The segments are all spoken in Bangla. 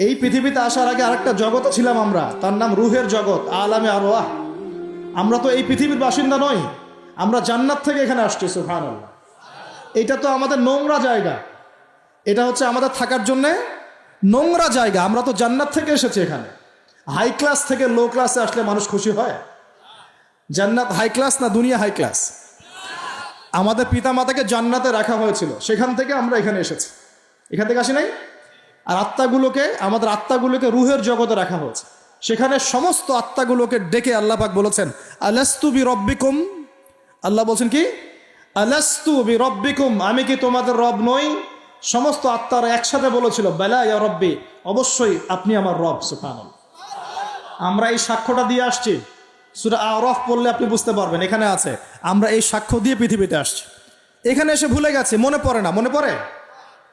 এই পৃথিবীতে আসার আগে আরেকটা জগতে ছিলাম আমরা, তার নাম রুহের জগৎ, আলামে আরওয়াহ। আমরা তো এই পৃথিবীর বাসিন্দা নই, আমরা জান্নাত থেকে এখানে আসছি। সুবহানাল্লাহ। এটা তো আমাদের নোংরা জায়গা, এটা হচ্ছে আমাদের থাকার জন্যে নোংরা জায়গা। আমরা তো জান্নাত থেকে এসেছি এখানে। হাই ক্লাস থেকে লো ক্লাসে আসলে মানুষ খুশি হয়? জান্নাত হাই ক্লাস না দুনিয়া হাই ক্লাস? আমাদের পিতা মাতাকে জান্নাতে রাখা হয়েছিল, সেখান থেকে আমরা এখানে এসেছি। এখান থেকে আসি নাই? আর আত্মাগুলোকে, আমাদের আত্মাগুলোকে রুহের জগতে রাখা হয়েছে। সেখানে সমস্ত আত্মাগুলোকে ডেকে আল্লাহ পাক বলেছেন, আলাস্তু বিরব্বিকুম। আল্লাহ বলছেন কি? আলাস্তু বিরব্বিকুম, আমি কি তোমাদের রব নই? সমস্ত আত্মারা একসাথে বলেছিল, বেলা ইয়া রব্বি, অবশ্যই আপনি আমার রব। সুবহানাল্লাহ। আমরা এই সাক্ষ্যটা দিয়ে আসছি। সূরা আরাফ পড়লে আপনি বুঝতে পারবেন, এখানে আছে আমরা এই সাক্ষ্য দিয়ে পৃথিবীতে আসছি। এখানে এসে ভুলে গেছে, মনে পড়ে না। মনে পড়ে?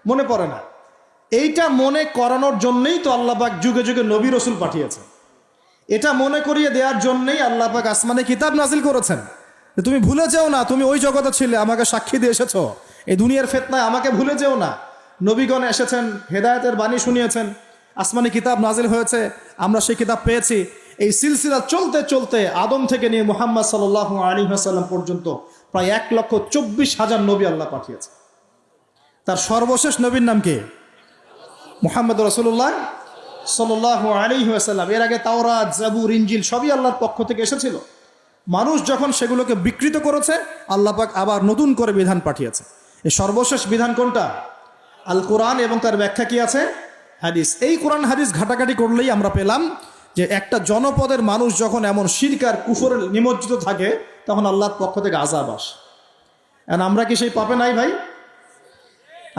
মনে পড়ে না। এইটা মনে করানোর জন্যই তো আল্লাহ পাক যুগে যুগে নবী রসুল পাঠিয়েছেন। এটা মনে করিয়ে দেওয়ার জন্যই আল্লাহ পাক আসমানে কিতাব নাজিল করেছেন, যে তুমি ভুলে যেও না, তুমি ওই জগতে ছিলে, আমাকে সাক্ষী দিয়ে এসেছো। এই দুনিয়ার ফিতনায় আমাকে ভুলে যেও না। নবীগণ এসেছেন, হেদায়েতের বাণী শুনিয়েছেন, আসমানে কিতাব নাজিল হয়েছে, আমরা সেই কিতাব পেয়েছি। এই সিলসিলা চলতে চলতে আদম থেকে নিয়ে মুহাম্মদ সাল্লাল্লাহু আলাইহি ওয়াসাল্লাম পর্যন্ত প্রায় 1,24,000 নবী আল্লাহ পাঠিয়েছে। তার সর্বশেষ নবীর নাম কি? মুহাম্মদ রাসূলুল্লাহ সাল্লাল্লাহু আলাইহি ওয়াসাল্লাম। এর আগে তাওরাত, জাবুর, ইনজিল সবই আল্লাহর পক্ষ থেকে এসেছিল। মানুষ যখন সেগুলোকে বিকৃত করেছে, আল্লাহ পাক আবার নতুন করে বিধান পাঠিয়েছে। এই সর্বশেষ বিধান কোনটা? আল কোরআন, এবং তার ব্যাখ্যা কি আছে? হাদিস। এই কোরআন হাদিস ঘাটাঘাটি করলেই আমরা পেলাম যে একটা জনপদের মানুষ যখন এমন শিরক আর কুফরে নিমজ্জিত থাকে, তখন আল্লাহর পক্ষ থেকে আযাব আসে। এখন আমরা কি সেই পাপে নাই ভাই?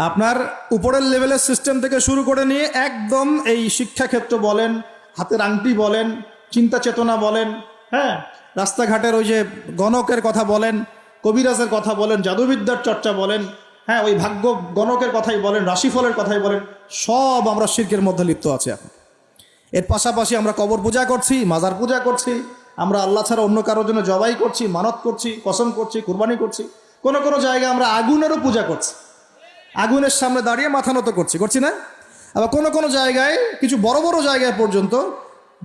আপনার উপরের লেভেলের সিস্টেম থেকে শুরু করে নিয়ে একদম এই শিক্ষাক্ষেত্র বলেন, হাতের আংটি বলেন, চিন্তা চেতনা বলেন, হ্যাঁ, রাস্তাঘাটের ওই যে গণকের কথা বলেন, কবিরাজের কথা বলেন, জাদুবিদ্যার চর্চা বলেন, হ্যাঁ, ওই ভাগ্য গণকের কথাই বলেন, রাশিফলের কথাই বলেন, সব আমরা শিরকের মধ্যে লিপ্ত আছি এখন। এর পাশাপাশি আমরা কবর পূজা করছি, মাজার পূজা করছি, আমরা আল্লাহ ছাড়া অন্য কারোর জন্য জবাই করছি, মানত করছি, কসম করছি, কুরবানি করছি। কোনো কোনো জায়গায় আমরা আগুনেরও পূজা করছি, আগুনের সামনে দাঁড়িয়ে মাথা নত করছি না? আবার কোনো কোনো জায়গায়, কিছু বড় বড় জায়গায় পর্যন্ত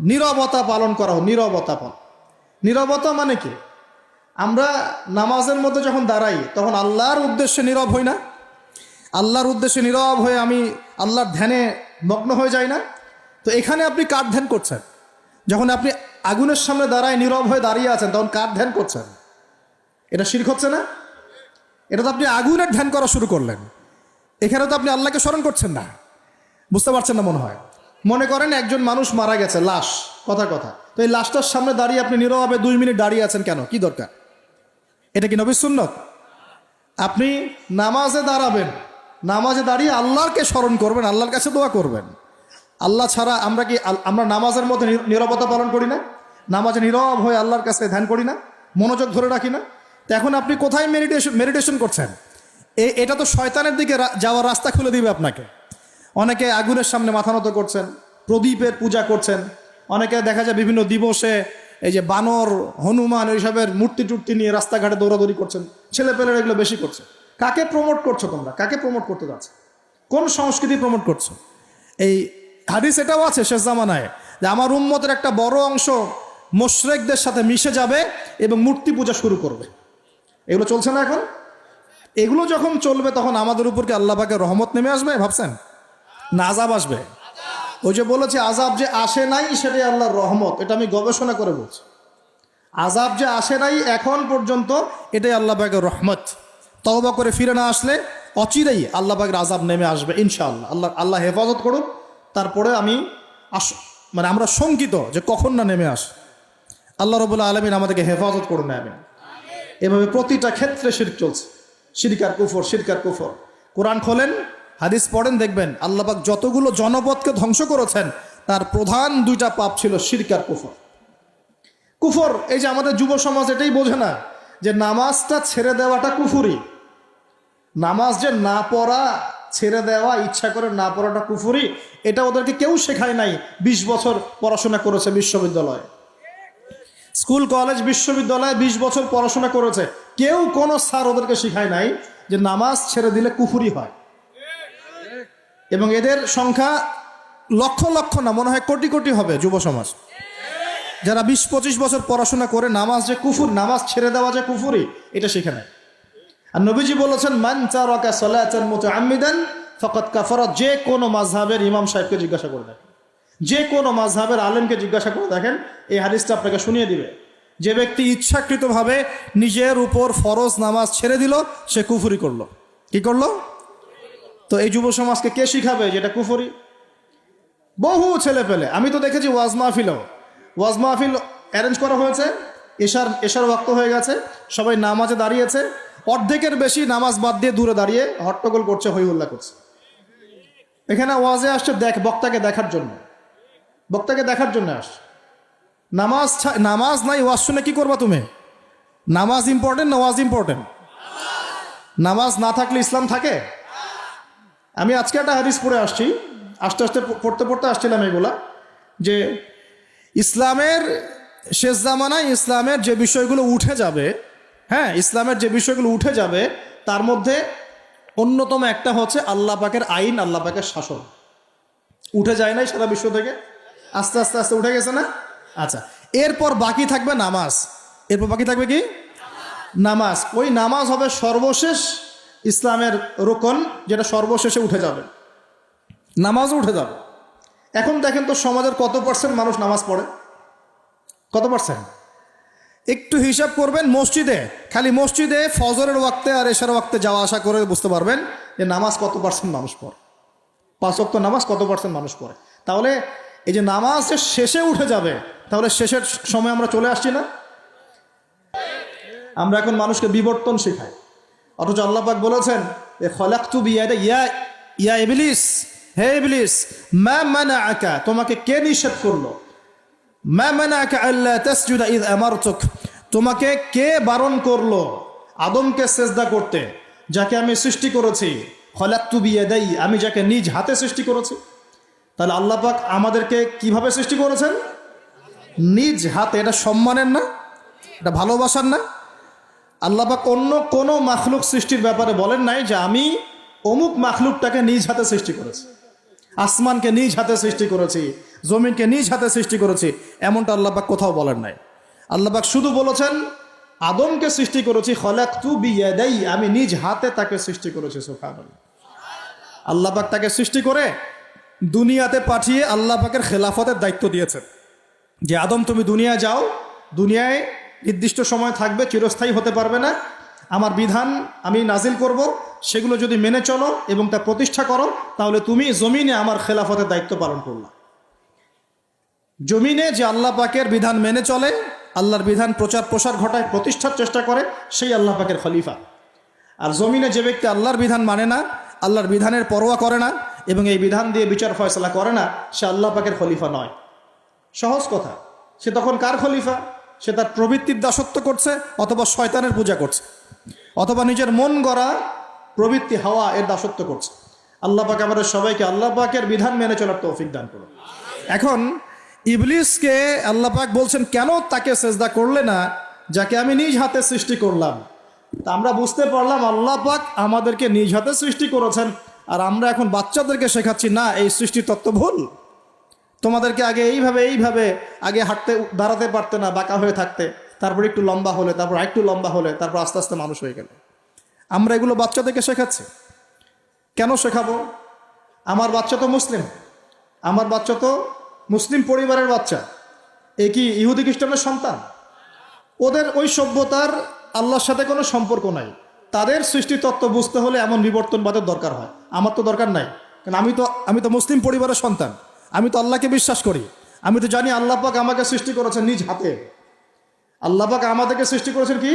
নীরবতা পালন করা হয়। নীরবতা মানে কি? আমরা নামাজের মধ্যে যখন দাঁড়াই, তখন আল্লাহর উদ্দেশ্যে নীরব হই না? আল্লাহর উদ্দেশ্যে নীরব হয়ে আমি আল্লাহর ধ্যানে মগ্ন হয়ে যাই না? তো এখানে আপনি কার ধ্যান করছেন? যখন আপনি আগুনের সামনে দাঁড়ায় নীরব হয়ে দাঁড়িয়ে আছেন, তখন কার ধ্যান করছেন? এটা শিরক হচ্ছে না? এটা তো আপনি আগুনের ধ্যান করা শুরু করলেন। এখানে তো আপনি আল্লাহকে স্মরণ করছেন না। বুঝতে পারছেন না মনে হয়। মনে করেন একজন মানুষ মারা গেছে, লাশ, কথা তো এই লাশটার সামনে দাঁড়িয়ে আপনি নীরবে 2 মিনিট দাঁড়িয়ে আছেন কেন? কি দরকার? এটা কি নবীর সুন্নত? আপনি নামাজে দাঁড়াবেন, নামাজে দাঁড়িয়ে আল্লাহকে স্মরণ করবেন, আল্লাহর কাছে দোয়া করবেন। আল্লাহ ছাড়া আমরা নামাজের মধ্যে নীরবতা পালন করি না? নামাজে নীরব হয়ে আল্লাহর কাছে ধ্যান করি না? মনোযোগ ধরে রাখি না? তো এখন আপনি কোথায় মেডিটেশন করছেন? এটা তো শয়তানের দিকে যাওয়ার রাস্তা খুলে দিবে আপনাকে। অনেকে আগুনের সামনে মাথা নত করছেন, প্রদীপের পূজা করছেন, অনেকে দেখা যায় বিভিন্ন দিবসে এই যে বানর, হনুমান, এইসবের মূর্তি টুর্তি নিয়ে রাস্তাঘাটে দৌড়াদৌড়ি করছেন। ছেলেপেলেরা এগুলো বেশি করছে। কাকে প্রমোট করছো তোমরা? কাকে প্রমোট করতে যাচ্ছ? কোন সংস্কৃতি প্রমোট করছো? এই হাদিস এটাও আছে শেষ জামানায়, যে আমার উম্মতের একটা বড় অংশ মুশরিকদের সাথে মিশে যাবে এবং মূর্তি পূজা শুরু করবে। এগুলো চলছে না এখন? এগুলো যখন চলবে, তখন আমাদের উপর কি আল্লাহ পাকের রহমত নেমে আসবে ভাবছেন, না আযাব আসবে? ওই যে বলেছে আযাব যে আসে নাই সেটাই আল্লাহর রহমত, এটা আমি গবেষণা করে বলছি। আযাব যে আসে নাই এখন পর্যন্ত, এটাই আল্লাহ পাকের রহমত। তওবা করে ফিরে না আসলে অচিরেই আল্লাহ পাকের আযাব নেমে আসবে ইনশাআল্লাহ। আল্লাহ হেফাজত করুন। তারপরে আমরা শঙ্কিত যে কখন না নেমে আসে। আল্লাহ রাব্বুল আলামিন আমাদেরকে হেফাজত করুন, আমিন। এভাবে প্রতিটা ক্ষেত্রে শিরক চলছে, শিরক আর কুফর। কোরআন খোলেন, হাদিস পড়েন, দেখবেন আল্লাহ পাক যতগুলো জনপদকে ধ্বংস করেছেন, তার প্রধান 2টা পাপ ছিল শিরক আর কুফর। এই যে আমাদের যুব সমাজ এটাই বোঝে না যে নামাজটা ছেড়ে দেওয়াটা কুফরি। নামাজ যে না পড়া, ছেড়ে দেওয়া, ইচ্ছা করে না পড়াটা কুফরি, এটা ওদেরকে কেউ শেখায় নাই। 20 বছর পড়াশোনা করেছে বিশ্ববিদ্যালয়ে, স্কুল, কলেজ, বিশ্ববিদ্যালয়ে 20 বছর পড়াশোনা করেছে, কেউ কোনো স্যার ওদেরকে শেখায় নাই যে নামাজ ছেড়ে দিলে কুফরি হয়। এবং এদের সংখ্যা লক্ষ লক্ষ না, মনে হয় কোটি কোটি হবে যুব সমাজ, যারা 20-25 বছর পড়াশোনা করে নামাজ যে কুফুর, নামাজ ছেড়ে দেওয়া যে কুফুরি, এটা শিখে নেয়। আর নবীজি বলেছেন, মান তারাকা সালাতান মুতাআম্মিদান ফাকাদ কাফারা। যে কোনো মাযহাবের ইমাম সাহেবকে জিজ্ঞাসা করে দেখেন, যে কোনো মাযহাবের আলেমকে জিজ্ঞাসা করে দেখেন, এই হাদিসটা আপনাকে শুনিয়ে দিবে। যে ব্যক্তি ইচ্ছাকৃতভাবে নিজের উপর ফরজ নামাজ ছেড়ে দিল, সে কুফরি করলো। কি করলো? তো এই যুব সমাজকে কে শিখাবে যেটা কুফরি? বহু ছেলে পেলে আমি তো দেখেছি, ওয়াজ মাহফিল অ্যারেঞ্জ করা হয়েছে, এশার ওয়াক্ত হয়ে গেছে, সবাই নামাজে দাঁড়িয়েছে, অর্ধেকের বেশি নামাজ বাদ দিয়ে দূরে দাঁড়িয়ে হট্টগোল করছে, হই হুল্লা করছে। এখানে ওয়াজে আসছে বক্তাকে দেখার জন্য আসছে। নামাজ নাই, ওয়াজ শুনে কি করবা তুমি? নামাজ ইম্পর্টেন্ট না ওয়াজ ইম্পর্টেন্ট? নামাজ না থাকলে ইসলাম থাকে? আমি আজকে একটা হাদিস পড়ে আসছি, আস্তে আস্তে পড়তে আসছিলাম এগুলা, যে ইসলামের শেষ জামানায় ইসলামের যে বিষয়গুলো উঠে যাবে, হ্যাঁ, ইসলামের যে বিষয়গুলো উঠে যাবে তার মধ্যে অন্যতম একটা হচ্ছে আল্লাহ পাকের আইন, আল্লাহ পাকের শাসন। উঠে যায় নাই সারা বিশ্ব থেকে? আস্তে আস্তে আস্তে উঠে গেছে না? আচ্ছা, এরপর বাকি থাকবে নামাজ। এরপর বাকি থাকবে কি? নামাজ। ওই নামাজ হবে সর্বশেষ ইসলামের রোকন, যেটা সর্বশেষে উঠে যাবে, নামাজও উঠে যাবে। এখন দেখেন তো সমাজের কত পার্সেন্ট মানুষ নামাজ পড়ে? কত পার্সেন্ট? একটু হিসাব করবেন, খালি মসজিদে ফজরের ওয়াক্তে আর এশার ওয়াক্তে যাওয়া আসা করে বুঝতে পারবেন যে নামাজ কত পার্সেন্ট মানুষ পড়ে, 5 ওয়াক্ত নামাজ কত পার্সেন্ট মানুষ পড়ে। তাহলে এই যে নামাজ যে শেষে উঠে যাবে, তাহলে শেষের সময় আমরা চলে আসছি না? আমরা এখন মানুষকে বিবর্তন শেখাই, অথচ আল্লাহ পাক বলেছেন যে খলাকতু বিয়াদিয়া ইয়া ইবলিস, হে ইবলিস, মা মানাআকা, তোমাকে কে নিষেধ করলো? মা মানাআকা আল্লা তাসজুদা ইয আমারতুক, তোমাকে কে বারণ করলো আদমকে সেজদা করতে, যাকে আমি সৃষ্টি করেছি? খলাকতু বিয়াদাই, আমি যাকে নিজ হাতে সৃষ্টি করেছি। তাহলে আল্লাহ পাক আমাদেরকে কিভাবে সৃষ্টি করেছেন? নিজ হাতে। এটা সম্মানের না? এটা ভালোবাসার না? আল্লাহ পাক অন্য কোনো মাখলুক সৃষ্টির ব্যাপারে বলেন নাই যে আমি অমুক মাখলুকটাকে নিজ হাতে সৃষ্টি করেছি, আসমানকে নিজ হাতে সৃষ্টি করেছি, জমিনকে নিজ হাতে সৃষ্টি করেছি, এমনটা আল্লাহ পাক কোথাও বলেন নাই। আল্লাহ পাক শুধু বলেছেন আদমকে সৃষ্টি করেছি, খলাকতু বিয়াদাই, আমি নিজ হাতে তাকে সৃষ্টি করেছি। সুবহানাল্লাহ। আল্লাহ পাক তাকে সৃষ্টি করে দুনিয়াতে পাঠিয়ে আল্লাহ পাকের খেলাফতের দায়িত্ব দিয়েছেন যে আদম তুমি দুনিয়ায় যাও, দুনিয়ায় নির্দিষ্ট সময় থাকবে, চিরস্থায়ী হতে পারবে না, আমার বিধান আমি নাজিল করব, সেগুলো যদি মেনে চলো এবং তা প্রতিষ্ঠা করো, তাহলে তুমি জমিনে আমার খেলাফতের দায়িত্ব পালন করলা। জমিনে যে আল্লাহ পাকের বিধান মেনে চলে, আল্লাহর বিধান প্রচার প্রসার ঘটায়, প্রতিষ্ঠার চেষ্টা করে, সেই আল্লাহ পাকের খলিফা। আর জমিনে যে ব্যক্তি আল্লাহর বিধান মানে না, আল্লাহর বিধানের পরোয়া করে না এবং এই বিধান দিয়ে বিচার ফয়সালা করে না, সে আল্লাহ পাকের খলিফা নয়। সহজ কথা, সে তখন কার খলিফা? সে তার প্রবৃত্তির দাসত্ব করছে, অথবা শয়তানের পূজা করছে, অথবা নিজের মন গড়া প্রবৃত্তি হাওয়া এর দাসত্ব করছে। আল্লাহ পাক আমাদের সবাইকে আল্লাহ পাকের বিধান মেনে চলার তৌফিক দান করুন। এখন ইবলিসকে আল্লাহ পাক বলছেন কেন তাকে সেজদা করলে না, যাকে আমি নিজ হাতে সৃষ্টি করলাম। তা আমরা বুঝতে পারলাম আল্লাহ পাক আমাদেরকে নিজ হাতে সৃষ্টি করেছেন, আর আমরা এখন বাচ্চাদেরকে শেখাচ্ছি না, এই সৃষ্টির তত্ত্ব ভুল। তোমাদেরকে আগে এইভাবে আগে দাঁড়াতে পারতে না, বাঁকা হয়ে থাকতে, তারপর একটু লম্বা হলে, তারপর আরেকটু লম্বা হলে, তারপর আস্তে আস্তে মানুষ হয়ে গেল। আমরা এগুলো বাচ্চাদেরকে শেখাচ্ছি। কেন শেখাবো? আমার বাচ্চা তো মুসলিম, আমার বাচ্চা তো মুসলিম পরিবারের বাচ্চা, এ কি ইহুদি খ্রিস্টানের সন্তান? ওদের ওই সভ্যতার আল্লাহর সাথে কোনো সম্পর্ক নাই। তাদের সৃষ্টি তত্ত্ব বুঝতে হলে এমন বিবর্তনবাদের দরকার হয়। আমার তো দরকার নাই, কারণ আমি তো মুসলিম পরিবারের সন্তান, আমি তো আল্লাহকে বিশ্বাস করি, আমি তো জানি আল্লাহ পাক আমাকে সৃষ্টি করেছেন নিজ হাতে। আল্লাহ পাক আমাদেরকে সৃষ্টি করেছেন কি?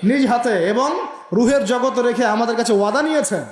নিজ হাতে, এবং রুহের জগতে রেখে আমাদের কাছে ওয়াদা নিয়েছেন